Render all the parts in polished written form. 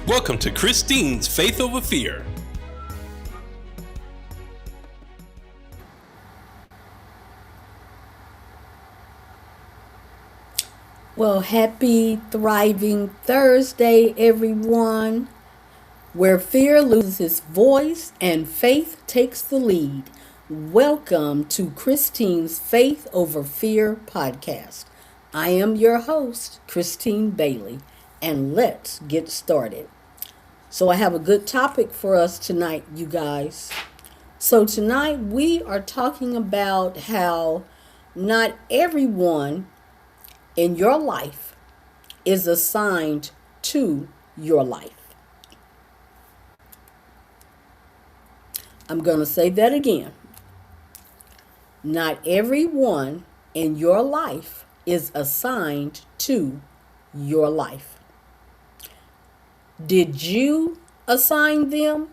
Welcome to Christine's Faith Over Fear. Well, happy, thriving Thursday, everyone, where fear loses its voice and faith takes the lead. Welcome to Christine's Faith Over Fear podcast. I am your host, Christine Bailey, and let's get started. So, I have a good topic for us tonight, you guys. So, tonight we are talking about how not everyone in your life is assigned to your life. I'm going to say that again. Not everyone in your life is assigned to your life. Did you assign them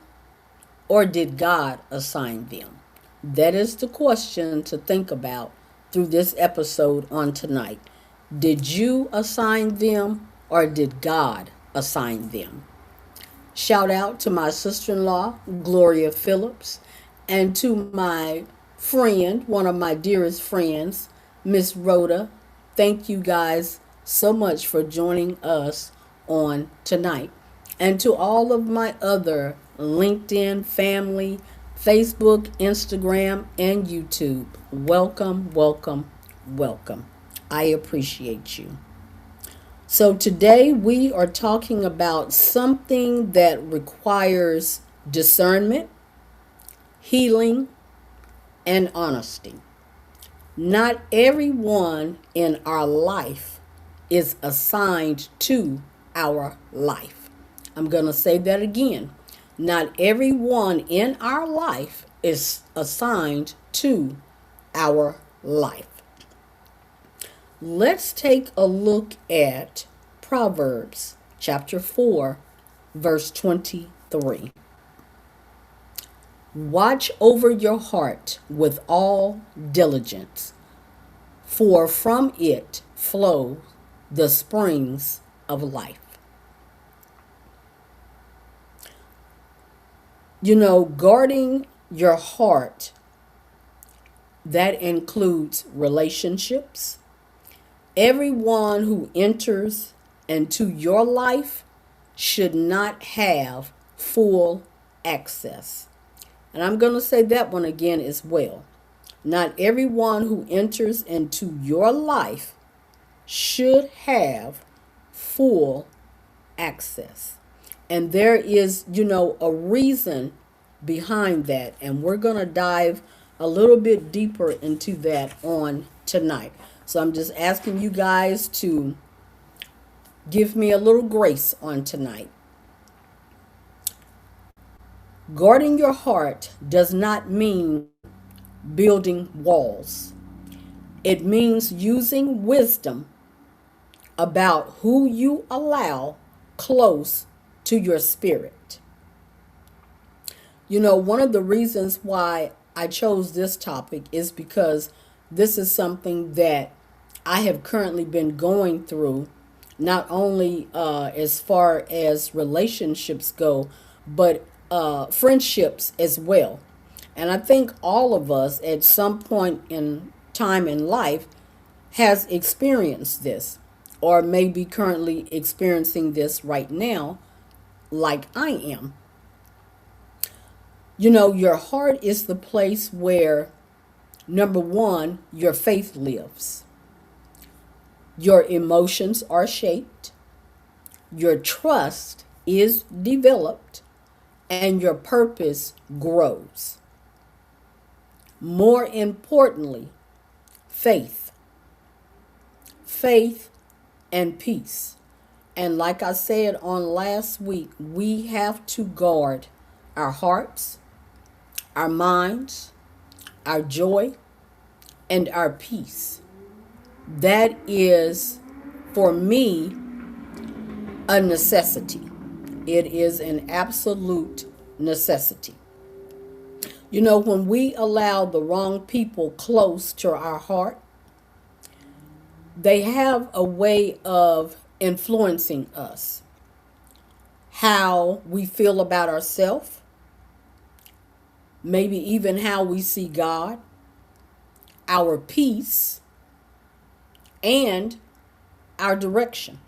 or did God assign them? That is the question to think about through this episode on tonight. Did you assign them or did God assign them? Shout out to my sister-in-law, Gloria Phillips, and to my friend, one of my dearest friends, Miss Rhoda. Thank you guys so much for joining us on tonight. And to all of my other LinkedIn family, Facebook, Instagram, and YouTube, welcome, welcome, welcome. I appreciate you. So today we are talking about something that requires discernment, healing, and honesty. Not everyone in our life is assigned to our life. I'm going to say that again. Not everyone in our life is assigned to our life. Let's take a look at Proverbs chapter 4, verse 23. Watch over your heart with all diligence, for from it flow the springs of life. Guarding your heart, that includes relationships. Everyone who enters into your life should not have full access. And I'm going to say that one again as well. Not everyone who enters into your life should have full access. And there is, a reason behind that. And we're going to dive a little bit deeper into that on tonight. So I'm just asking you guys to give me a little grace on tonight. Guarding your heart does not mean building walls. It means using wisdom about who you allow close to your spirit. One of the reasons why I chose this topic is because this is something that I have currently been going through, not only as far as relationships go, but friendships as well. And I think all of us at some point in time in life has experienced this, or may be currently experiencing this right now, like I am. Your heart is the place where, number one, your faith lives. Your emotions are shaped. Your trust is developed. And your purpose grows. More importantly, faith. Faith and peace. And like I said on last week, we have to guard our hearts, our minds, our joy, and our peace. That is, for me, a necessity. It is an absolute necessity. When we allow the wrong people close to our heart, they have a way of influencing us. how we feel about ourselves, maybe even how we see God, our peace, and our direction.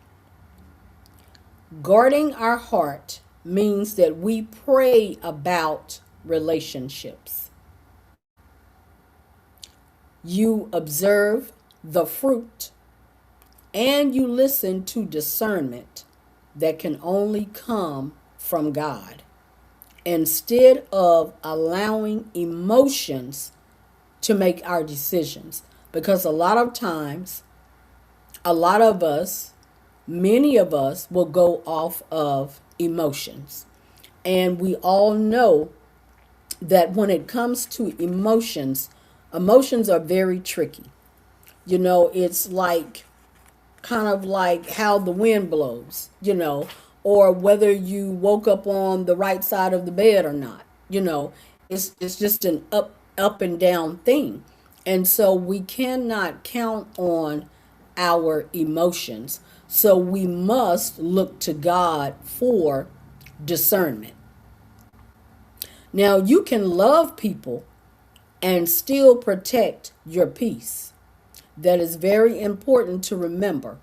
Guarding our heart means that we pray about relationships. You observe the fruit and you listen to discernment that can only come from God instead of allowing emotions to make our decisions. Because a lot of times, a lot of us, many of us will go off of emotions. And we all know that when it comes to emotions, emotions are very tricky. It's like kind of like how the wind blows, or whether you woke up on the right side of the bed or not. It's just an up and down thing. And so we cannot count on our emotions. So we must look to God for discernment. Now, you can love people and still protect your peace. That is very important to remember.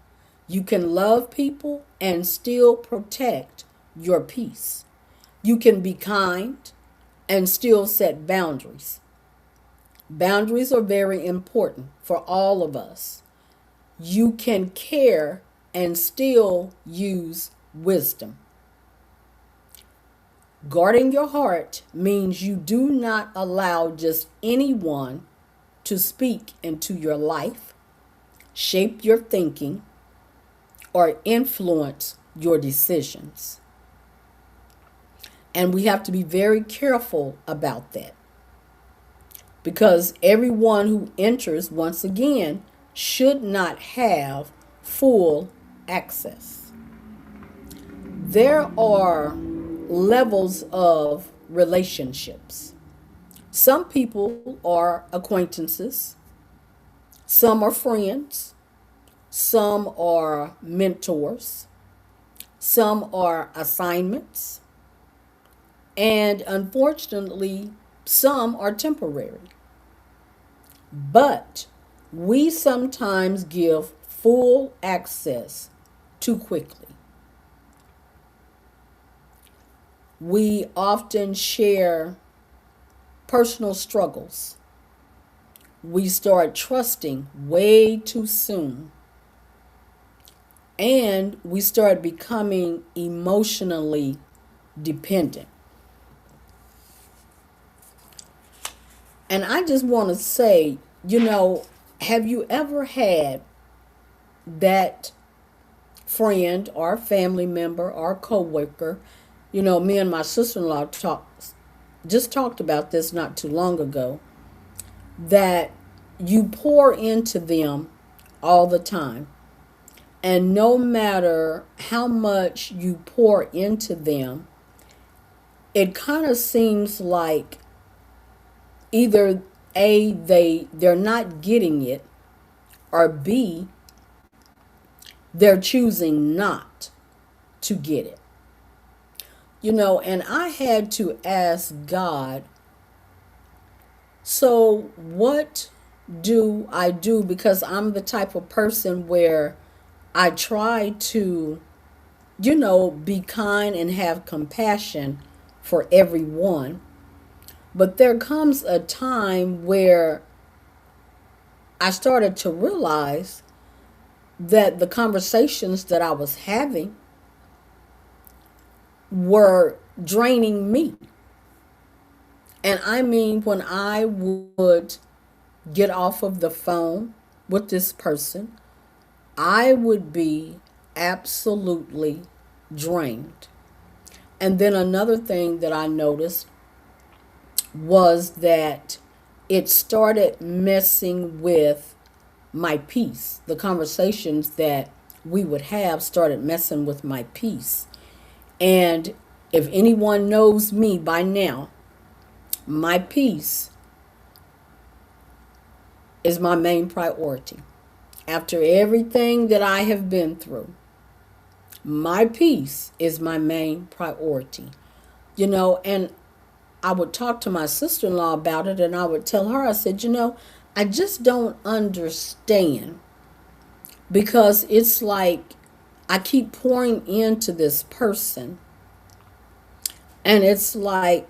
You can love people and still protect your peace. You can be kind and still set boundaries. Boundaries are very important for all of us. You can care and still use wisdom. Guarding your heart means you do not allow just anyone to speak into your life, shape your thinking, or influence your decisions. And we have to be very careful about that. Because everyone who enters, once again, should not have full access. There are levels of relationships. Some people are acquaintances, some are friends, some are mentors, some are assignments, and unfortunately, some are temporary. But we sometimes give full access too quickly. We often share personal struggles. We start trusting way too soon. And we start becoming emotionally dependent. And I just want to say, have you ever had that friend or family member or coworker? Me and my sister-in-law talked about this not too long ago, that you pour into them all the time. And no matter how much you pour into them, it kind of seems like either A, they're not getting it, or B, they're choosing not to get it. And I had to ask God, so what do I do? Because I'm the type of person where I try to, be kind and have compassion for everyone. But there comes a time where I started to realize that the conversations that I was having were draining me. And I mean, when I would get off of the phone with this person, I would be absolutely drained. And then another thing that I noticed was that it started messing with my peace. The conversations that we would have started messing with my peace. And if anyone knows me by now, my peace is my main priority. After everything that I have been through, My peace is my main priority. And I would talk to my sister in law about it, and I would tell her, I said, I just don't understand, because it's like I keep pouring into this person, and it's like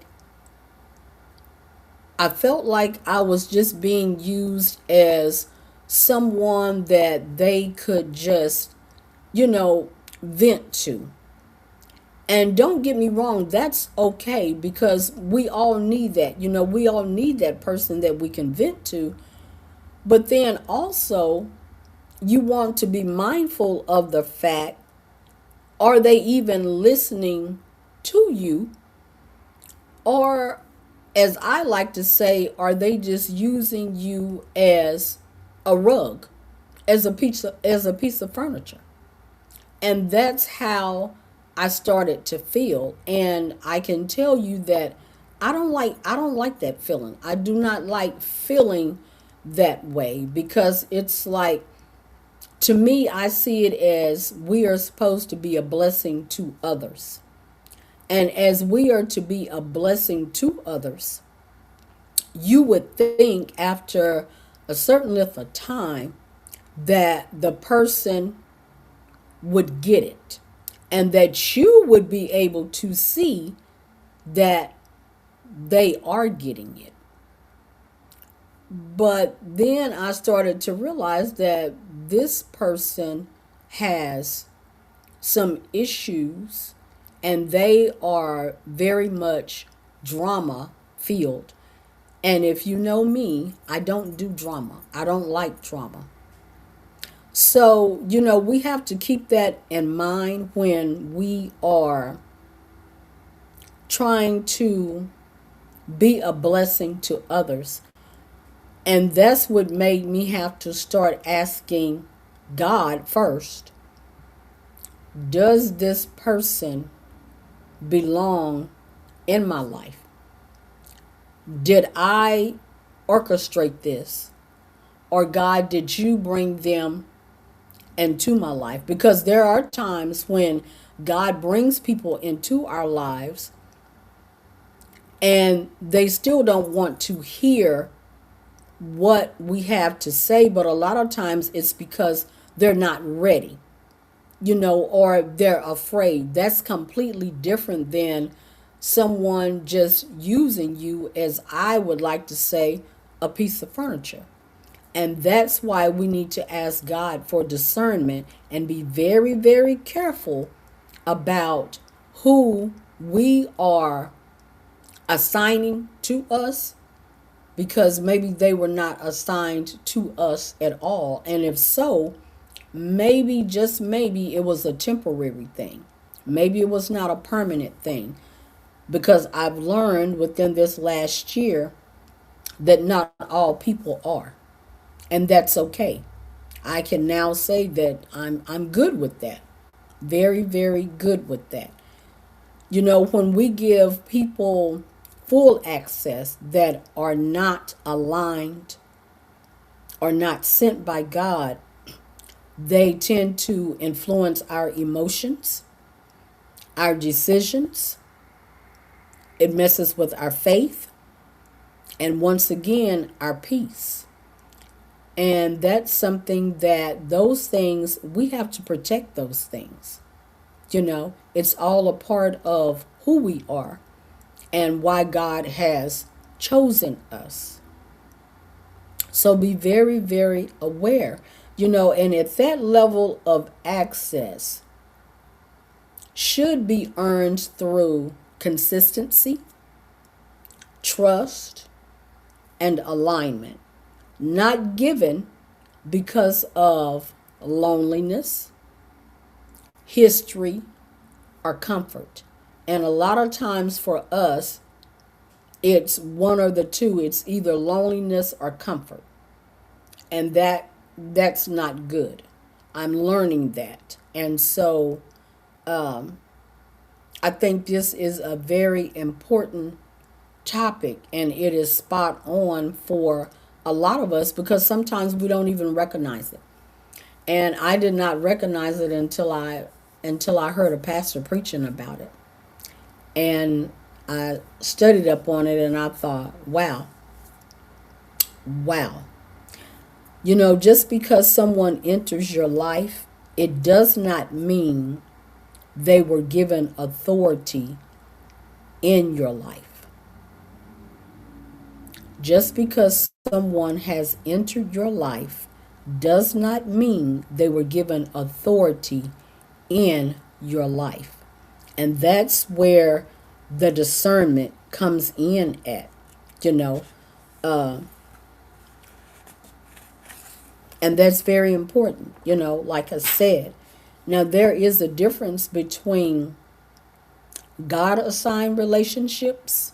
I felt like I was just being used as someone that they could just, you know, vent to. And don't get me wrong, that's okay, because we all need that. We all need that person that we can vent to. But then also, you want to be mindful of the fact, are they even listening to you? Or, as I like to say, are they just using you as a rug, as a piece of furniture? And that's how I started to feel. And I can tell you that I don't like that feeling. I do not like feeling that way, because it's like, to me, I see it as we are supposed to be a blessing to others. And as we are to be a blessing to others, you would think after a certain length of time that the person would get it, and that you would be able to see that they are getting it. But then I started to realize that this person has some issues, and they are very much drama filled. And if you know me, I don't do drama. I don't like drama. So, we have to keep that in mind when we are trying to be a blessing to others. And that's what made me have to start asking God first, does this person belong in my life? Did I orchestrate this? Or, God, did you bring them into my life? Because there are times when God brings people into our lives and they still don't want to hear what we have to say, but a lot of times it's because they're not ready, or they're afraid. That's completely different than someone just using you, as I would like to say, a piece of furniture. And that's why we need to ask God for discernment and be very, very careful about who we are assigning to us, because maybe they were not assigned to us at all. And if so, maybe, just maybe, it was a temporary thing. Maybe it was not a permanent thing. Because I've learned within this last year that not all people are. And that's okay. I can now say that I'm good with that. Very, very good with that. When we give people full access that are not aligned or not sent by God, they tend to influence our emotions, our decisions. It messes with our faith, and once again, our peace. And that's something that those things, we have to protect those things. It's all a part of who we are and why God has chosen us. So be very, very aware, and at that level of access should be earned through consistency, trust, and alignment. Not given because of loneliness, history, or comfort. And a lot of times for us, it's one or the two. It's either loneliness or comfort. And that's not good. I'm learning that. And so I think this is a very important topic, and it is spot on for a lot of us, because sometimes we don't even recognize it. And I did not recognize it until I heard a pastor preaching about it. And I studied up on it and I thought, wow, wow. Just because someone enters your life, it does not mean they were given authority in your life. Just because someone has entered your life does not mean they were given authority in your life. And that's where the discernment comes in at, and that's very important, like I said. Now, there is a difference between God assigned relationships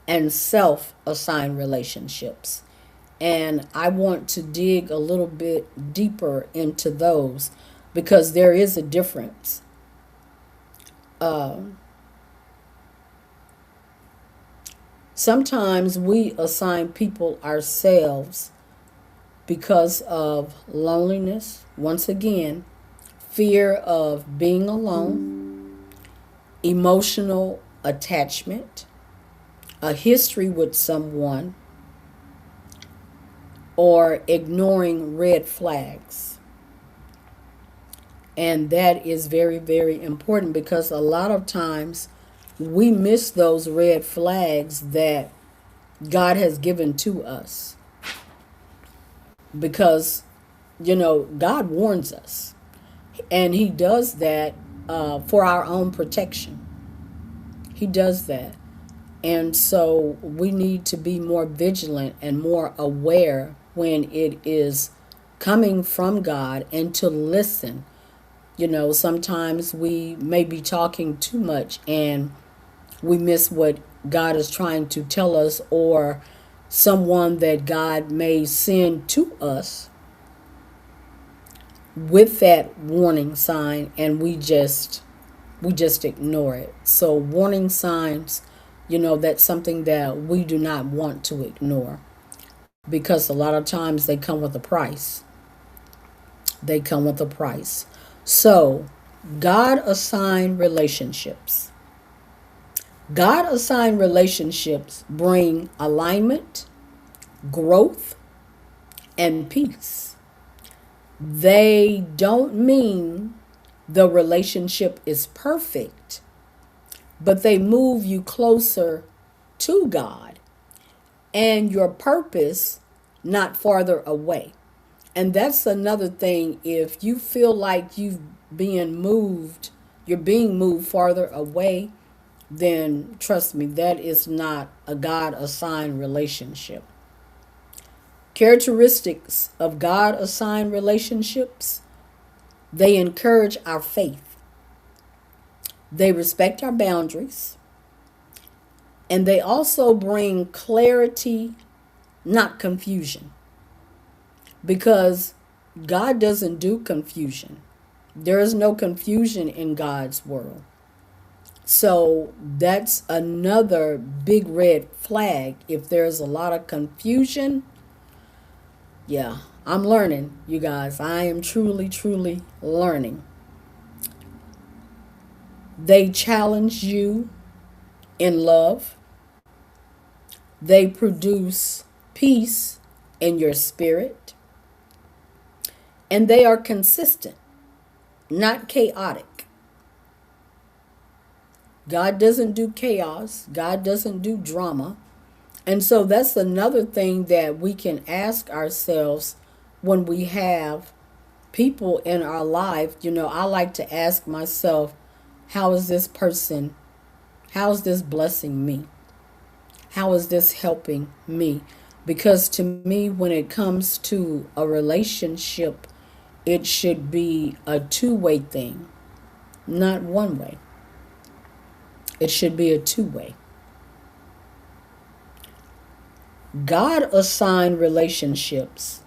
and self assigned relationships. And I want to dig a little bit deeper into those because there is a difference. Sometimes we assign people ourselves because of loneliness, once again, fear of being alone, emotional attachment, a history with someone, or ignoring red flags. And that is very, very important because a lot of times we miss those red flags that God has given to us. Because, God warns us. And He does that for our own protection. He does that. And so we need to be more vigilant and more aware when it is coming from God and to listen. Sometimes we may be talking too much and we miss what God is trying to tell us, or someone that God may send to us with that warning sign, and we just ignore it. So warning signs, that's something that we do not want to ignore, because a lot of times they come with a price. They come with a price. So God assigned relationships. God assigned relationships bring alignment, growth, and peace. They don't mean the relationship is perfect, but they move you closer to God and your purpose, not farther away. And that's another thing. If you feel like you're being moved farther away, then trust me, that is not a God-assigned relationship. Characteristics of God-assigned relationships: they encourage our faith. They respect our boundaries. And they also bring clarity, not confusion. Because God doesn't do confusion. There is no confusion in God's world. So that's another big red flag. If there's a lot of confusion, yeah, I'm learning, you guys. I am truly, truly learning. They challenge you in love. They produce peace in your spirit. And they are consistent, not chaotic. God doesn't do chaos. God doesn't do drama. And so that's another thing that we can ask ourselves when we have people in our life. I like to ask myself, how is this person? How is this blessing me? How is this helping me? Because to me, when it comes to a relationship, it should be a two-way thing, not one way. It should be a two-way. God-assigned relationships,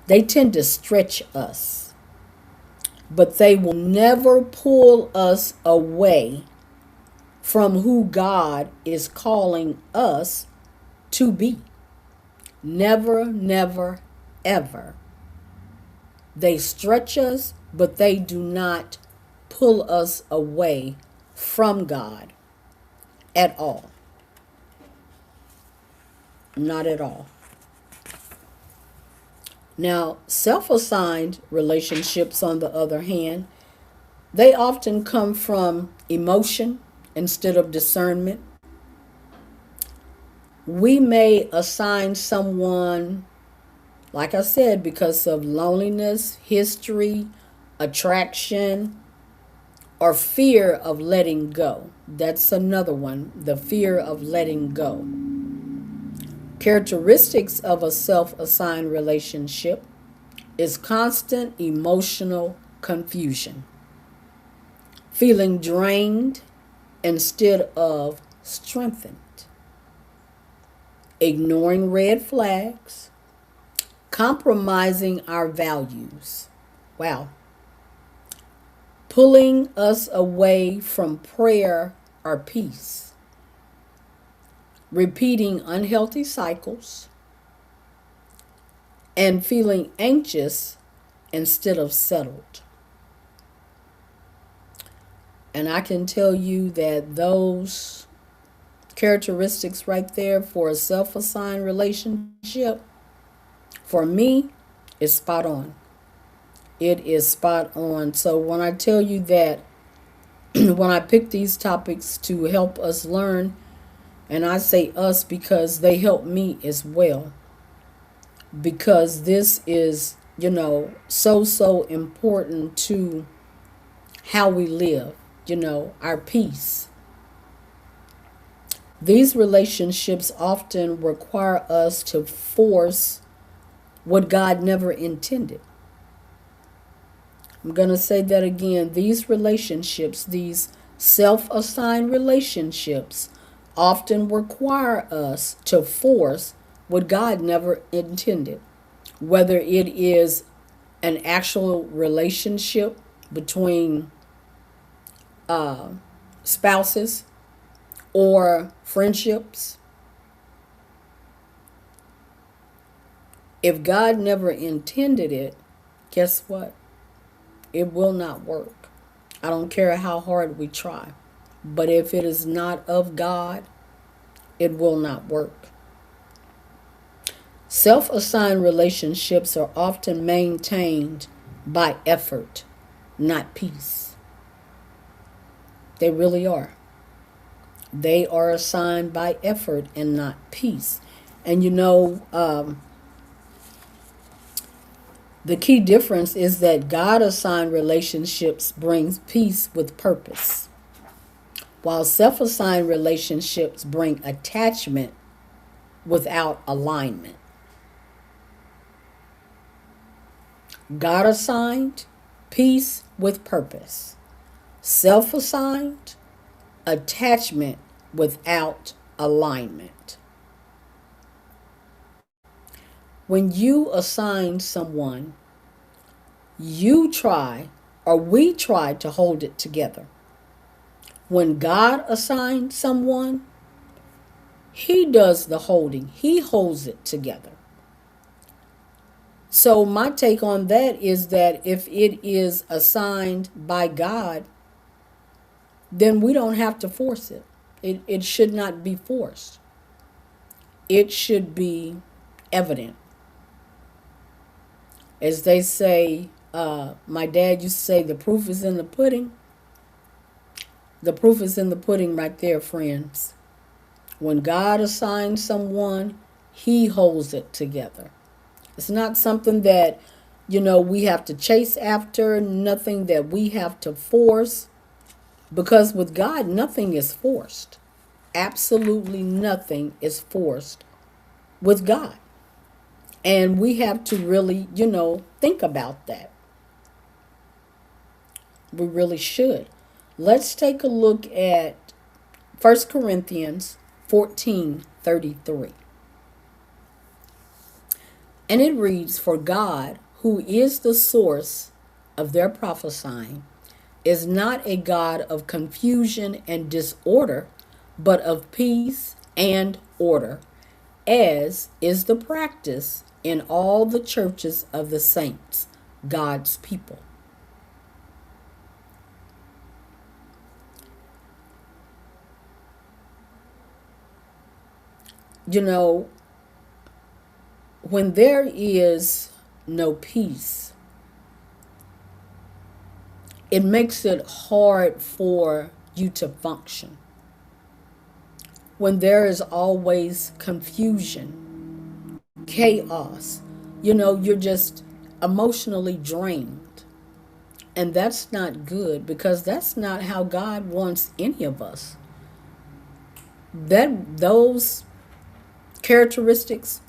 they tend to stretch us, but they will never pull us away from who God is calling us to be. Never, never, ever. They stretch us, but they do not pull us away from God at all. Not at all. Now, self-assigned relationships, on the other hand, they often come from emotion instead of discernment. We may assign someone, like I said, because of loneliness, history, attraction, or fear of letting go. That's another one, the fear of letting go. Characteristics of a self-assigned relationship is constant emotional confusion, feeling drained instead of strengthened, ignoring red flags, compromising our values. Wow. Pulling us away from prayer or peace. Repeating unhealthy cycles, and feeling anxious instead of settled. And I can tell you that those characteristics right there for a self-assigned relationship, for me, is spot on. It is spot on. So when I tell you that, when I pick these topics to help us learn, and I say us because they help me as well, because this is, so important to how we live, our peace. These relationships often require us to force what God never intended. I'm going to say that again. These relationships, these self-assigned relationships, often require us to force what God never intended. Whether it is an actual relationship between spouses or friendships. If God never intended it, guess what? It will not work. I don't care how hard we try. But if it is not of God, it will not work. Self-assigned relationships are often maintained by effort, not peace. They really are. They are assigned by effort and not peace. And the key difference is that God-assigned relationships brings peace with purpose, while self-assigned relationships bring attachment without alignment. God-assigned, peace with purpose. Self-assigned, attachment without alignment. When you assign someone, we try to hold it together. When God assigns someone, He does the holding. He holds it together. So my take on that is that if it is assigned by God, then we don't have to force it. It should not be forced. It should be evident. As they say, my dad used to say, the proof is in the pudding. The proof is in the pudding right there, friends. When God assigns someone, He holds it together. It's not something that, we have to chase after, nothing that we have to force. Because with God, nothing is forced. Absolutely nothing is forced with God. And we have to really, think about that. We really should. Let's take a look at 1 Corinthians 14:33. And it reads, "For God, who is the source of their prophesying, is not a God of confusion and disorder, but of peace and order, as is the practice in all the churches of the saints, God's people." You know, when there is no peace, it makes it hard for you to function. When there is always confusion, chaos, you're just emotionally drained. And that's not good because that's not how God wants any of us. Those characteristics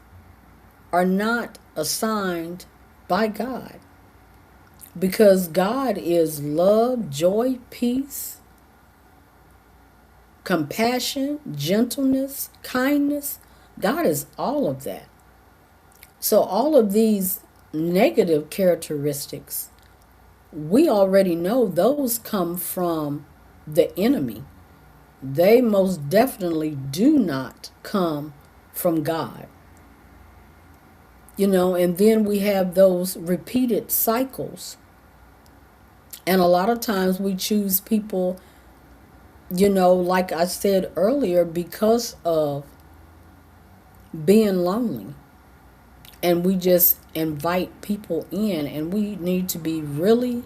are not assigned by God because God is love, joy, peace, compassion, gentleness, kindness. God is all of that. So all of these negative characteristics, we already know those come from the enemy. They most definitely do not come from God. And then we have those repeated cycles. And a lot of times we choose people, like I said earlier, because of being lonely. And we just invite people in, and we need to be really,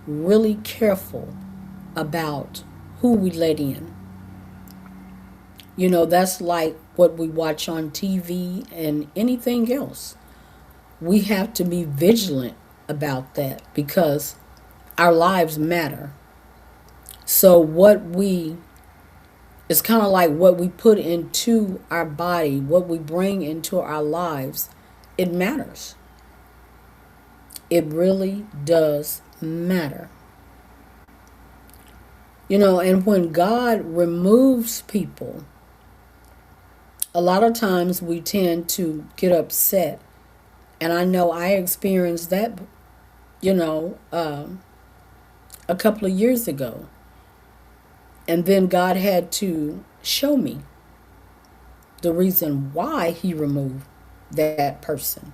really careful about who we let in. That's like what we watch on TV and anything else. We have to be vigilant about that because our lives matter. So it's kind of like what we put into our body, what we bring into our lives, it matters. It really does matter. And when God removes people, a lot of times we tend to get upset. And I know I experienced that, a couple of years ago. And then God had to show me the reason why He removed that person.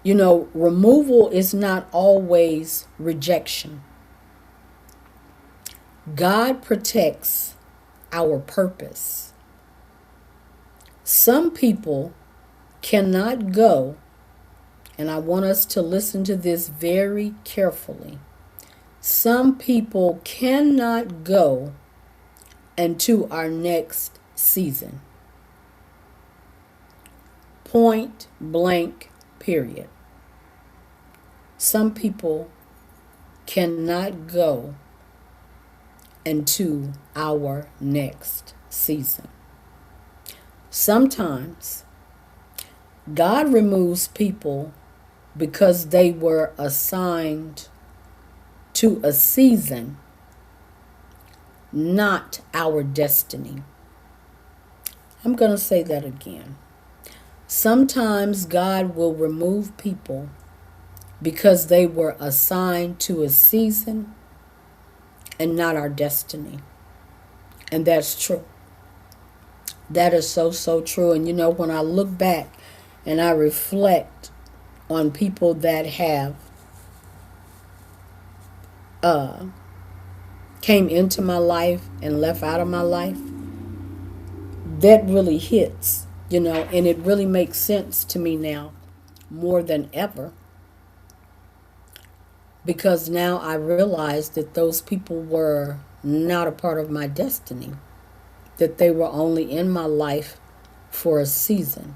Removal is not always rejection. God protects our purpose. Some people cannot go, and I want us to listen to this very carefully. Some people cannot go into our next season. Point blank, period. Some people cannot go into our next season. Sometimes God removes people because they were assigned to a season, not our destiny. I'm going to say that again. Sometimes God will remove people because they were assigned to a season and not our destiny. And that's true. That is so, so true. And when I look back and I reflect on people that have came into my life and left out of my life, that really hits, and it really makes sense to me now more than ever. Because now I realize that those people were not a part of my destiny, that they were only in my life for a season.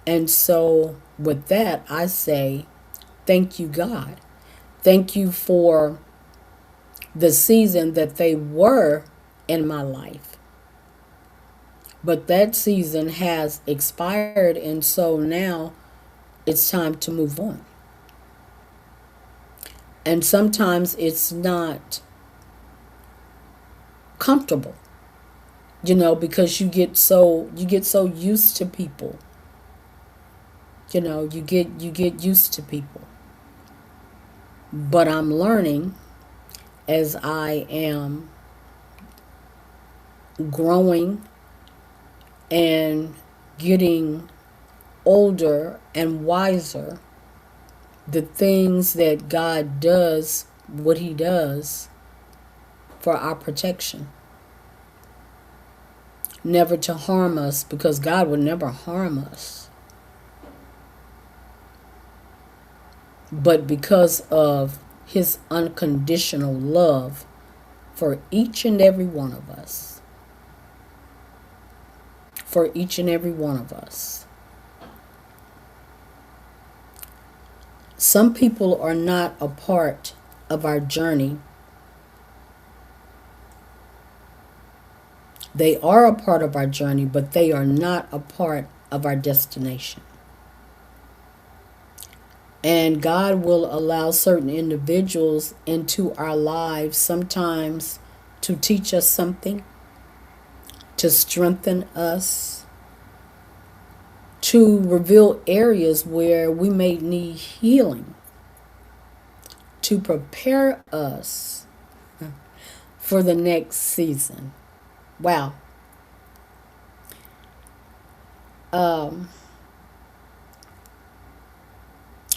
And so with that, I say, thank you, God. Thank you for the season that they were in my life. But that season has expired, and so now it's time to move on. And sometimes it's not comfortable, because you get so used to people. You get used to people. But I'm learning as I am growing and getting older and wiser, the things that God does, what He does for our protection. never to harm us, because God would never harm us. But because of his unconditional love for each and every one of us. For each and every one of us. Some people are not a part of our journey. They are a part of our journey, but they are not a part of our destination. And God will allow certain individuals into our lives sometimes to teach us something, to strengthen us, to reveal areas where we may need healing, to prepare us for the next season. Wow.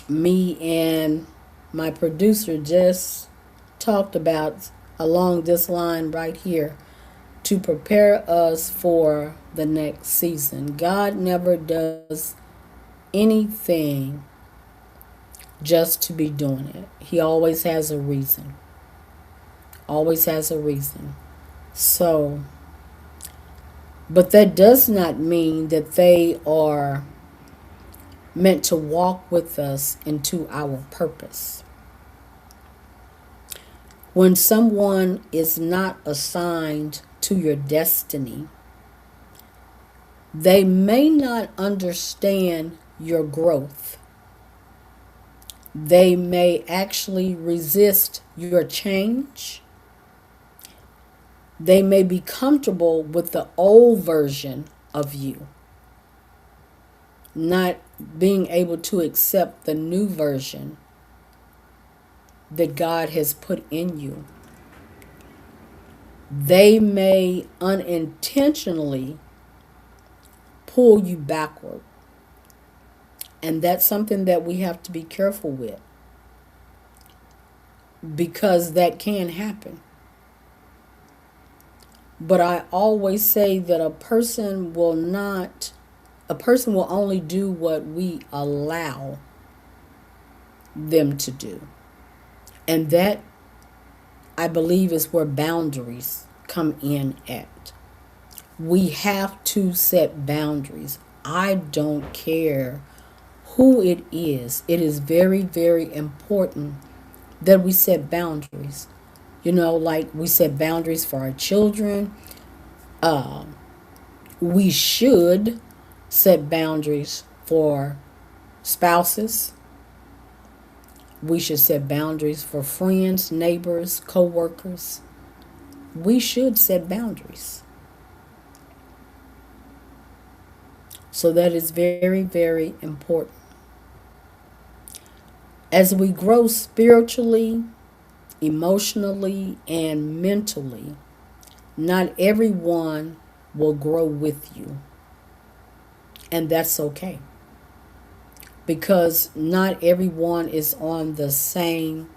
Me and my producer just talked about along this line right here, to prepare us for the next season. God never does anything just to be doing it. He always has a reason. Always has a reason. So, but that does not mean that they are meant to walk with us into our purpose. When someone is not assigned to your destiny, they may not understand your growth. They may actually resist your change. They may be comfortable with the old version of you, not being able to accept the new version that God has put in you. They may unintentionally pull you backward. And that's something that we have to be careful with, because that can happen. But I always say that a person will only do what we allow them to do. And that, I believe, is where boundaries come in at. We have to set boundaries. I don't care who it is. It is very, very important that we set boundaries. Like we set boundaries for our children. We should set boundaries for spouses. We should set boundaries for friends, neighbors, co-workers. We should set boundaries. So that is very, very important. As we grow spiritually, emotionally, and mentally, not everyone will grow with you. And that's okay. Because not everyone is on the same,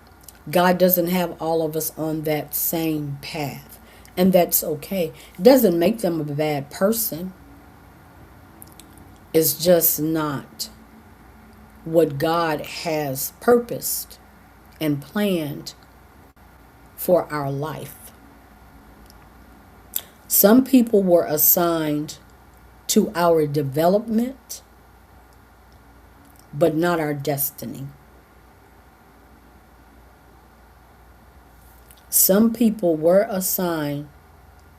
God doesn't have all of us on that same path. And that's okay. It doesn't make them a bad person. It's just not what God has purposed and planned for our life. Some people were assigned to our development, but not our destiny. Some people were assigned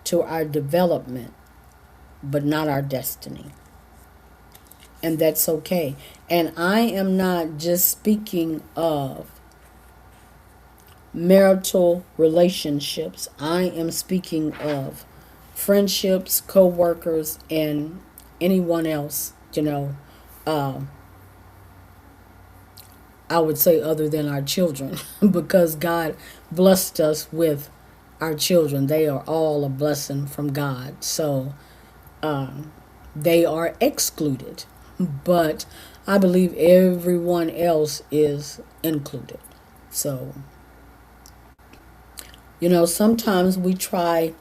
to our development, but not our destiny. And that's okay. And I am not just speaking of marital relationships. I am speaking of friendships, co-workers, and anyone else, I would say other than our children, because God blessed us with our children. They are all a blessing from God. So they are excluded. But I believe everyone else is included. So, sometimes we try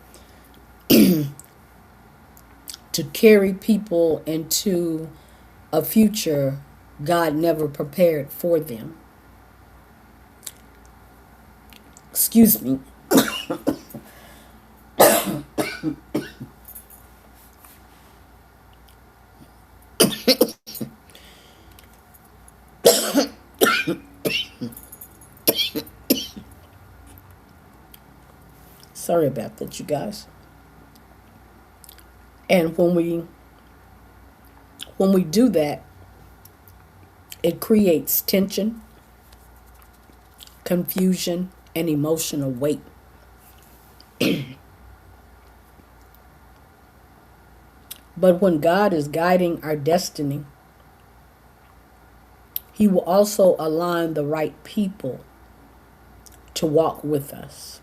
to carry people into a future God never prepared for them. Excuse me. Sorry about that, you guys. And when we do that, it creates tension, confusion, and emotional weight. But when God is guiding our destiny, He will also align the right people to walk with us.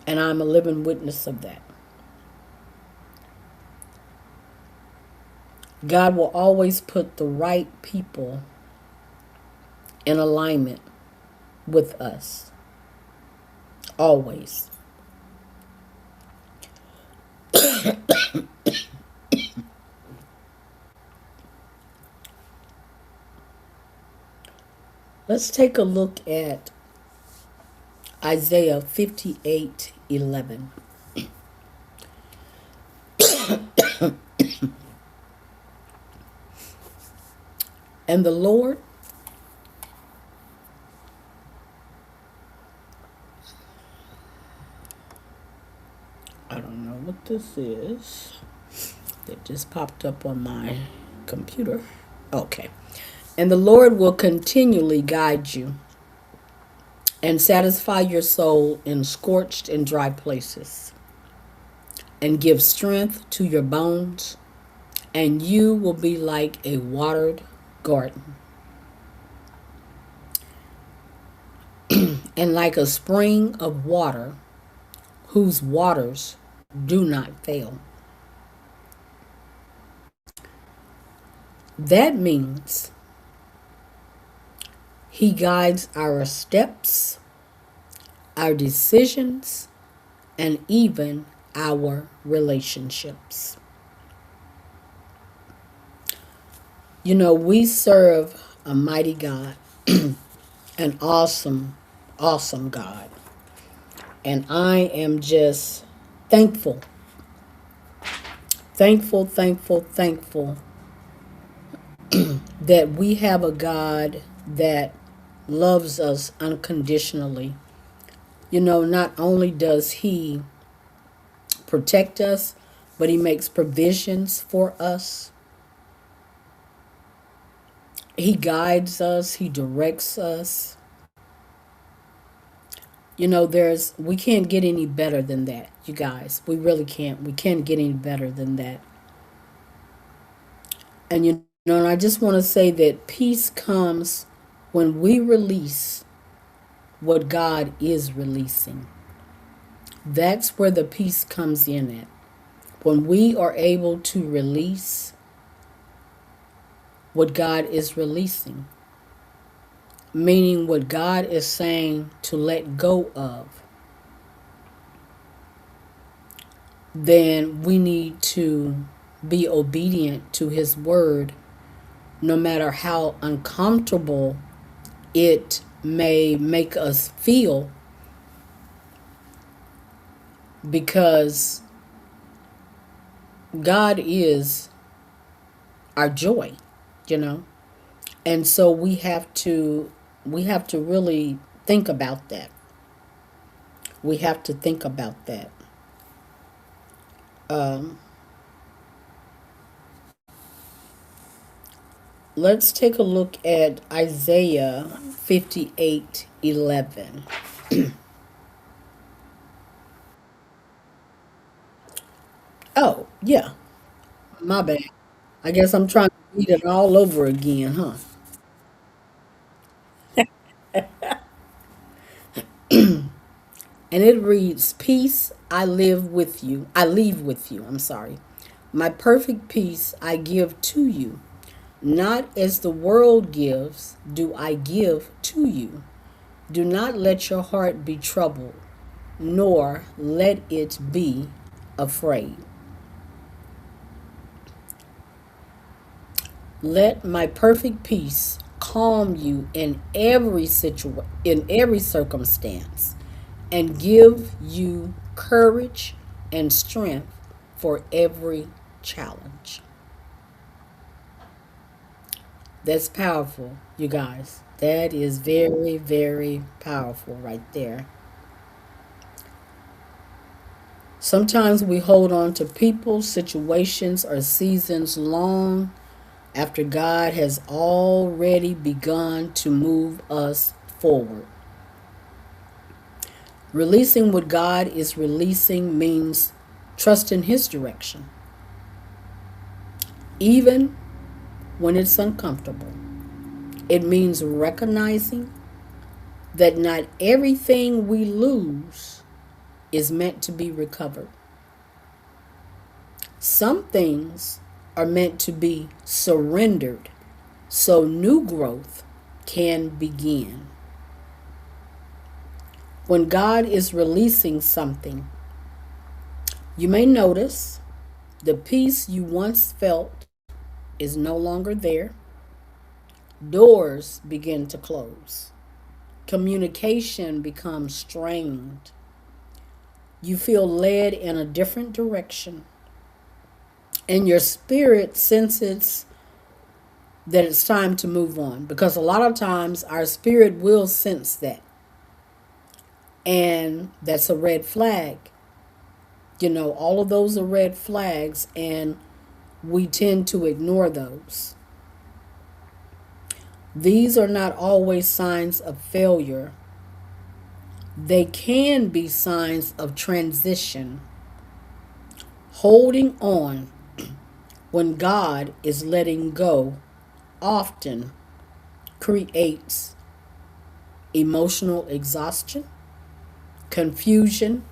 And I'm a living witness of that. God will always put the right people in alignment with us. Always. Let's take a look at Isaiah 58:11. And the Lord I don't know what this is. It just popped up on my computer. Okay. And the Lord will continually guide you and satisfy your soul in scorched and dry places, and give strength to your bones, and you will be like a watered garden, and like a spring of water whose waters do not fail. That means He guides our steps, our decisions, and even our relationships. You know, we serve a mighty God, an awesome, awesome God. And I am just thankful, thankful, thankful, thankful that we have a God that loves us unconditionally. You know, not only does He protect us, but He makes provisions for us. He guides us, He directs us. You know, we can't get any better than that, you guys. We really can't. We can't get any better than that. And you know, and I just want to say that peace comes when we release what God is releasing. That's where the peace comes in at. When we are able to release what God is releasing, meaning what God is saying to let go of, then we need to be obedient to His word, no matter how uncomfortable it may make us feel, because God is our joy, you know. And so we have to really think about that. We have to think about that. Let's take a look at Isaiah 58:11. Oh, yeah, my bad. I guess I'm trying to read it all over again, huh? And it reads, "Peace I live with you. I leave with you. I'm sorry. My perfect peace I give to you. Not as the world gives, do I give to you. Do not let your heart be troubled, nor let it be afraid. Let my perfect peace calm you in every circumstance and give you courage and strength for every challenge. That's powerful, you guys. That is very, very powerful right there. Sometimes we hold on to people, situations, or seasons long after God has already begun to move us forward. Releasing what God is releasing means trusting His direction, even when it's uncomfortable. It means recognizing that not everything we lose is meant to be recovered. Some things are meant to be surrendered so new growth can begin. When God is releasing something, you may notice the peace you once felt is no longer there. Doors begin to close. Communication becomes strained. You feel led in a different direction. And your spirit senses that it's time to move on. Because a lot of times our spirit will sense that. And that's a red flag. All of those are red flags, and we tend to ignore those. These are not always signs of failure. They can be signs of transition. Holding on when God is letting go often creates emotional exhaustion, confusion,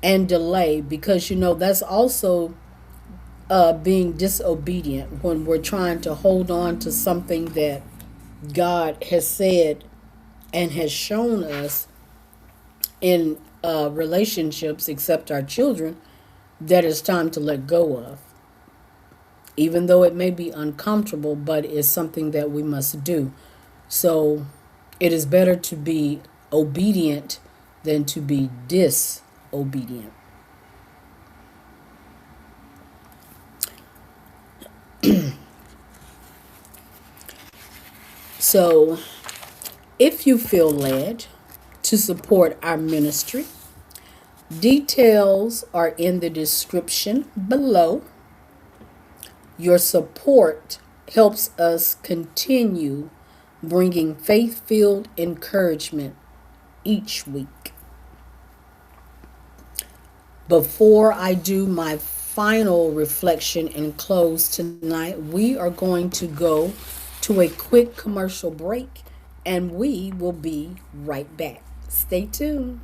and delay, because that's also being disobedient when we're trying to hold on to something that God has said and has shown us in relationships, except our children, that it's time to let go of. Even though it may be uncomfortable, but it's something that we must do. So it is better to be obedient than to be disobedient. So if you feel led to support our ministry, details are in the description below. Your support helps us continue bringing faith-filled encouragement each week. Before I do my final reflection and close tonight, we are going to go to a quick commercial break, and we will be right back. Stay tuned.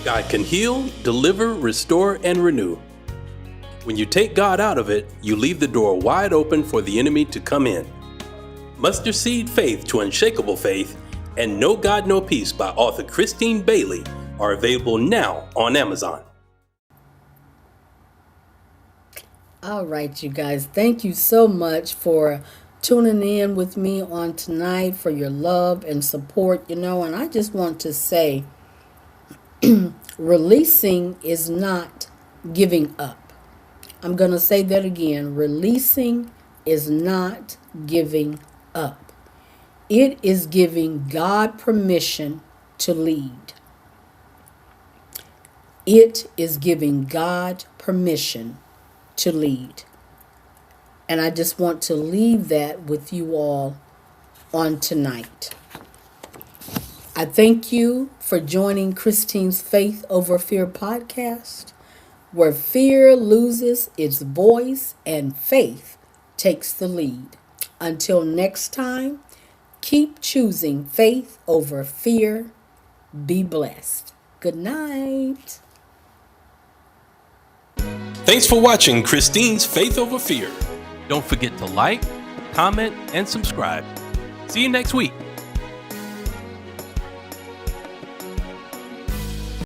God can heal, deliver, restore, and renew. When you take God out of it, you leave the door wide open for the enemy to come in. Mustard Seed Faith to Unshakable Faith and No God, No Peace by author Christine Bailey are available now on Amazon. All right, you guys, thank you so much for tuning in with me on tonight, for your love and support, and I just want to say, releasing is not giving up. I'm going to say that again. Releasing is not giving up. It is giving God permission to lead. It is giving God permission to lead. And I just want to leave that with you all on tonight. I thank you for joining Christine's Faith Over Fear podcast, where fear loses its voice and faith takes the lead. Until next time, keep choosing faith over fear. Be blessed. Good night. Thanks for watching Christine's Faith Over Fear. Don't forget to like, comment, and subscribe. See you next week.